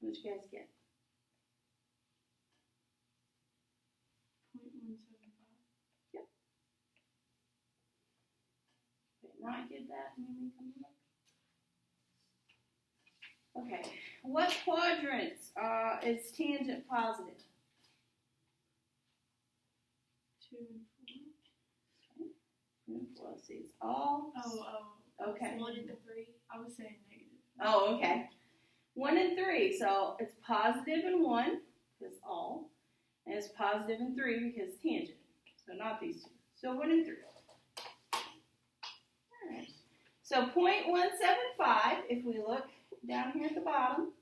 What'd you guys get? 0.175. Yep. Did not get that? Okay. What quadrants is tangent positive? 2 and 4. Well, let's see. It's all. Oh. Okay. 1 and 3. I was saying negative. Oh, okay. 1 and 3. So it's positive in 1 because all, and it's positive in 3 because tangent. So not these two. So 1 and 3. All right. So 0.175. If we look down here at the bottom,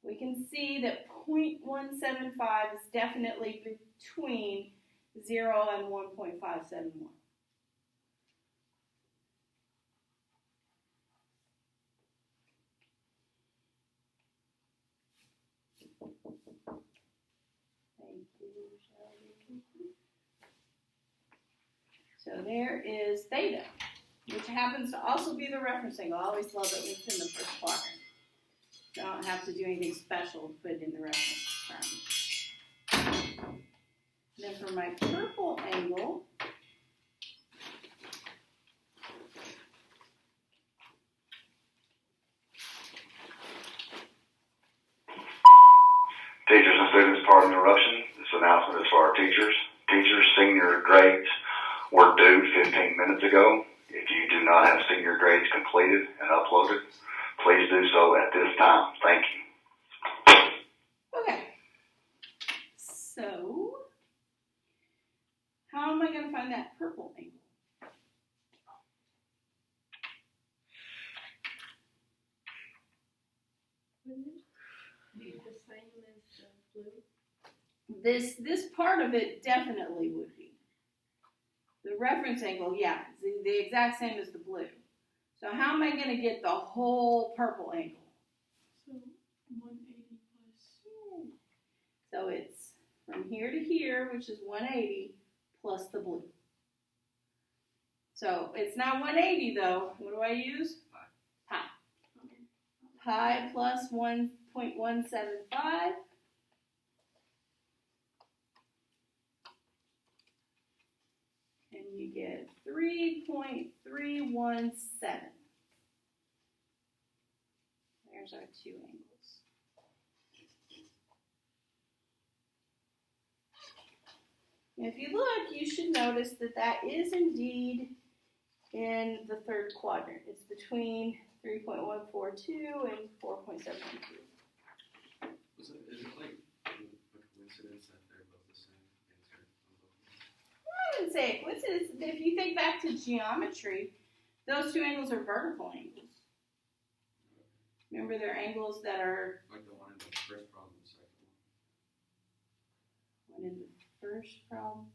we can see that 0.175 is definitely between 0 and 1.571. Thank you, Shelby. So there is theta, which happens to also be the reference angle. I always love it when it's in the first quadrant. So I don't have to do anything special to put it in the reference frame. Then for my purple angle, Teachers and students, pardon the interruption. This announcement is for our teachers. Teachers, senior grades were due 15 minutes ago. If you do not have senior grades completed and uploaded, please do so at this time. Thank you. okay. So, how am I going to find that purple angle? Wouldn't it be the same as the blue? This part of it definitely would be. The reference angle, yeah, the exact same as the blue. So how am I going to get the whole purple angle? So 180 plus. So it's from here to here, which is 180, plus the blue. So it's not 180 though. What do I use? Pi. Pi plus 1.175. And you get 3.317. There's our two angles. And if you look, you should notice that that is indeed in the third quadrant. It's between 3.142 and 4.712. Is it like a coincidence that they're both the same answer? I wouldn't say a coincidence. If you think back to geometry, those two angles are vertical angles. Remember, they're angles that are Like the one in the first problem and the second one. one in the first problem.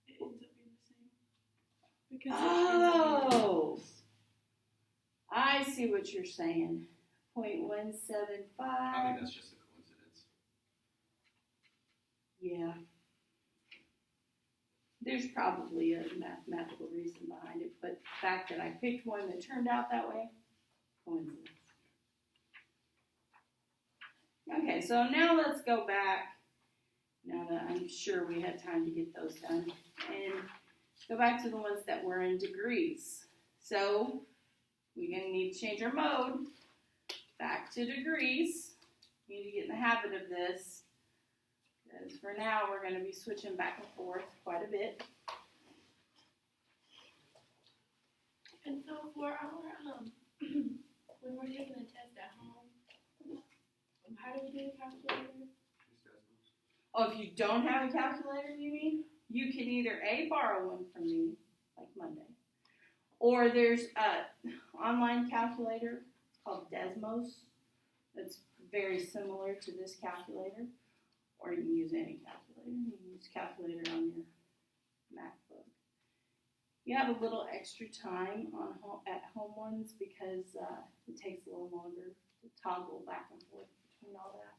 It ends up being the same. Because Oh, I see what you're saying. 0.175. I think that's just a coincidence. Yeah. There's probably a mathematical reason behind it, but the fact that I picked one that turned out that way, coincidence. Okay, so now let's go back, now that I'm sure we had time to get those done, and go back to the ones that were in degrees. So we're going to need to change our mode back to degrees. We need to get in the habit of this, because for now we're going to be switching back and forth quite a bit. And so for our when we're taking a test at home, how do we do the calculator? Oh, if you don't have a calculator, you mean? You can either A, borrow one from me, like Monday, or there's an online calculator called Desmos that's very similar to this calculator, or you can use any calculator. You can use calculator on your MacBook. You have a little extra time on at home ones because it takes a little longer to toggle back and forth between all that.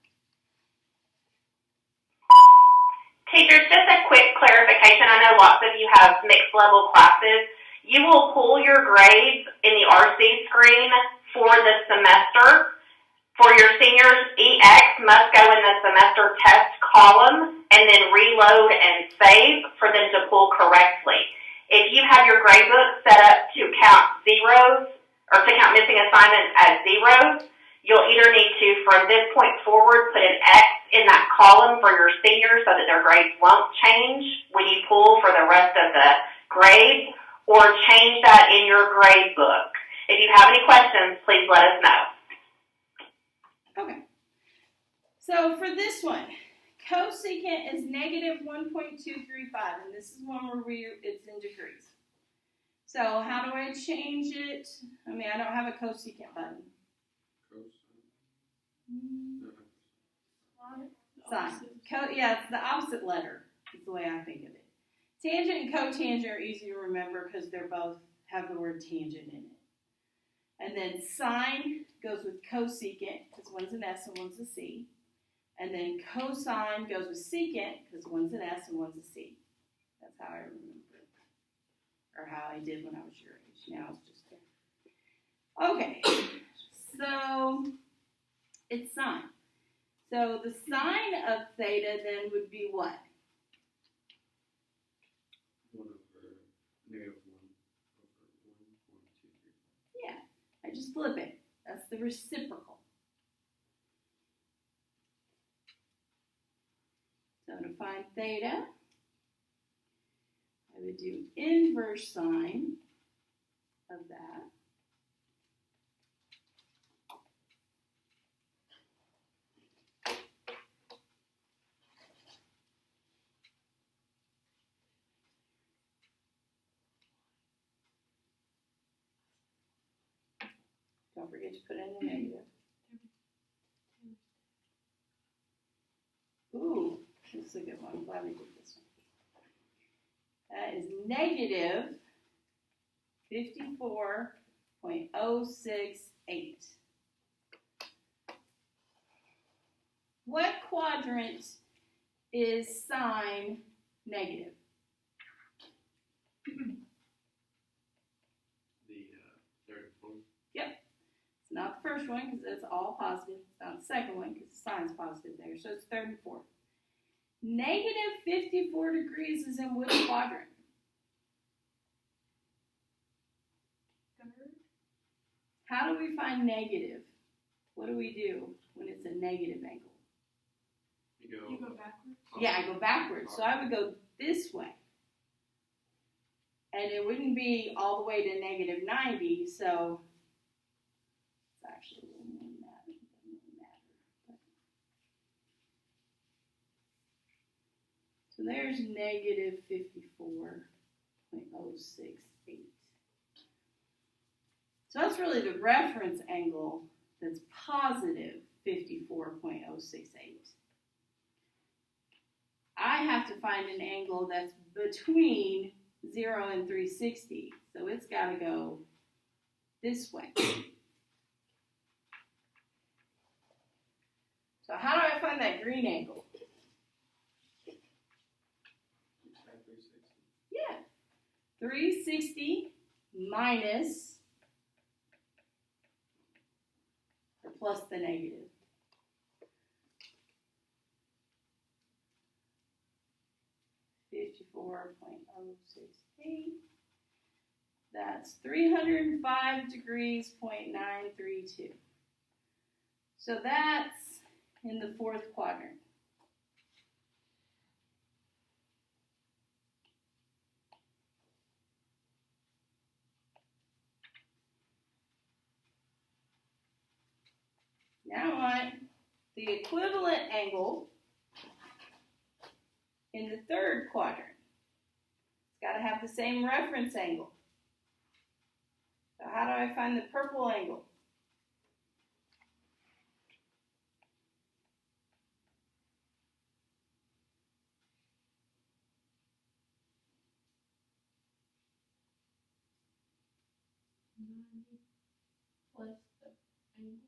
Teachers, just a quick clarification. I know lots of you have mixed level classes. You will pull your grades in the RC screen for the semester For your seniors, EX must go in the semester test column and then reload and save for them to pull correctly. If you have your gradebook set up to count zeros, or to count missing assignments as zeros, you'll either need to, from this point forward, put an X in that column for your seniors so that their grades won't change when you pull for the rest of the grades, or change that in your grade book. If you have any questions, please let us know. Okay. So for this one, cosecant is negative 1.235, and this is one where it's in degrees. So how do I change it? I mean, I don't have a cosecant button. Sine. Yeah, it's the opposite letter. Is the way I think of it. Tangent and cotangent are easy to remember because they're both have the word tangent in it. And then sine goes with cosecant because one's an S and one's a C. And then cosine goes with secant because one's an S and one's a C. That's how I remember it. Or how I did when I was your age. Now it's just there. Okay, so it's sine. So the sine of theta then would be what? 1 over negative 1 over 1.23. Yeah, I just flip it. That's the reciprocal. So to find theta, I would do inverse sine of that. Don't forget to put in the negative. Ooh, this is a good one. I'm glad we did this one. That is negative 54.068. What quadrant is sine negative? The third and fourth. It's not the first one because it's all positive. It's not the second one because the sine's positive there. So it's third and fourth. Negative 54 degrees is in which quadrant? How do we find negative? What do we do when it's a negative angle? You go backwards? Yeah, I go backwards. So I would go this way. And it wouldn't be all the way to negative 90, so it's actually a little more than that. It doesn't really matter. So there's negative 54.068. So that's really the reference angle that's positive 54.068. I have to find an angle that's between 0 and 360. So it's got to go this way. So how do I find that green angle? Yeah. 360 minus or plus the negative. .068. That's 305 degrees, 0.932. So that's in the fourth quadrant. Now I want the equivalent angle in the third quadrant. It's got to have the same reference angle. So how do I find the purple angle? Plus the angle.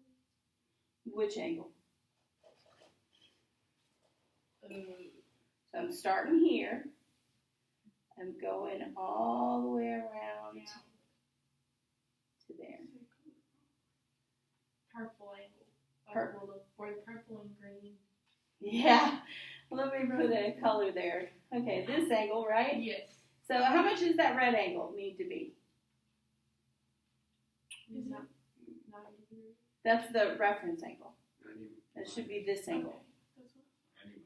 Which angle? So I'm starting here. I'm going all the way around to there. Purple angle. or the purple and green. Yeah. Let me put a color there. Okay, this angle, right? Yes. So how much does that red angle need to be? Is it 90? That's the reference angle. 90. It should be this angle, Okay.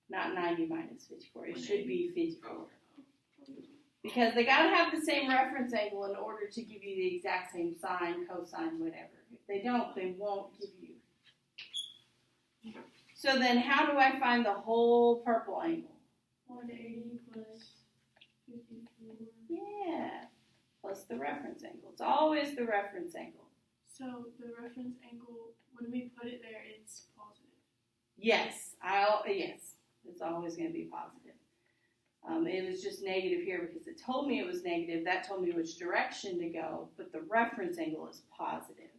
That's what. not 90 minus 54. It should be 54. Oh, Because they gotta have the same reference angle in order to give you the exact same sine, cosine, whatever. If they don't, they won't give you. So then how do I find the whole purple angle? 180 plus 54. Yeah, plus the reference angle. It's always the reference angle. So the reference angle, when we put it there, it's positive. Yes, yes, it's always going to be positive. It was just negative here because it told me it was negative. That told me which direction to go, but the reference angle is positive.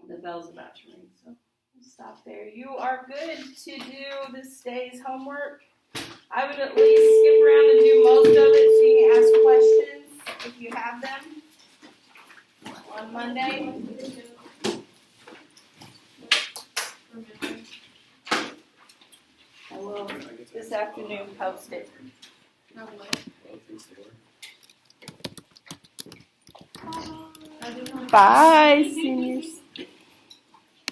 The bell's about to ring, so we'll stop there. You are good to do this day's homework. I would at least skip around and do most of it so you can ask questions if you have them on Monday. I will this afternoon post it. No way. Well, things they were. I didn't know. Bye, seniors.